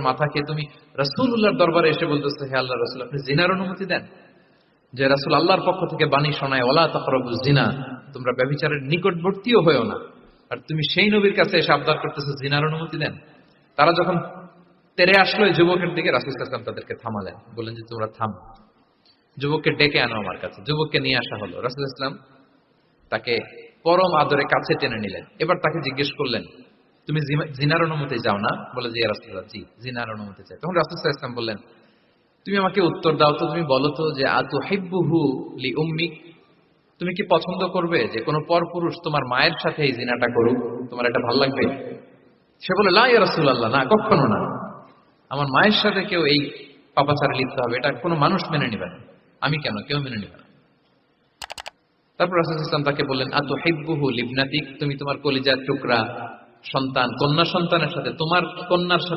মাথাকে তুমি রাসূলুল্লাহর দরবারে এসে বলতেছো, হে আল্লাহর রাসূল, আপনি জিনার অনুমতি দেন। যে রাসূল আল্লাহর পক্ষ থেকে বাণী শোনায়, ওয়ালা তাকরাবুজ জিনা, তোমরা ব্যভিচারের নিকটবর্তীও হয়ো না, আর তুমি সেই নবীর কাছে এসে আবদার করতেছো জিনার অনুমতি দেন। তারা যখন তেরে আসলো এই যুবকের দিকে, রাসূল সাল্লাল্লাহু আলাইহি ওয়াসাল্লাম তাদেরকে থামালেন, বললেন যে তোমরা থামো, যুবককে ডেকে আনো আমার কাছে। যুবককে নিয়ে আসা হলো। রাসূল সাল্লাল্লাহু আলাইহি ওয়াসাল্লাম তাকে পরম আদরে কাছে টেনে নিলেন। এবার তাকে জিজ্ঞেস করলেন, তুমি জিনার অনুমতি চাও না? বলে যে ইয়া রাসূলুল্লাহ, জি, জিনার অনুমতি চাই। তখন রাসূল সাল্লাল্লাহু আলাইহি ওয়াসাল্লাম বললেন, তুমি আমাকে উত্তর দাও তো, তুমি বলো তো যে আতুহিব্বুহু লি উম্মিক, তুমি কি পছন্দ করবে যে কোনো পরপুরুষ তোমার মায়ের সাথে এই জিনাটা করুক? তোমার এটা ভালো লাগবে? সে বলে, লা ইয়া রাসূলুল্লাহ, না, কখনো না। আমার মায়ের সাথে কেউ এই পাপাচারে লিপ্ত হবে, এটা কোনো মানুষ মেনে নিবে না। আমি কেন, কেউ মেনে নিবে না। তারপর রাসূল সাল্লাল্লাহু আলাইহি ওয়াসাল্লাম তাকে বললেন, আতুহিব্বুহু লিবনাতিক, তুমি তোমার কলিজার টুকরা সন্তান, কন্যা সন্তানের সাথে, তোমার কন্যার সাথে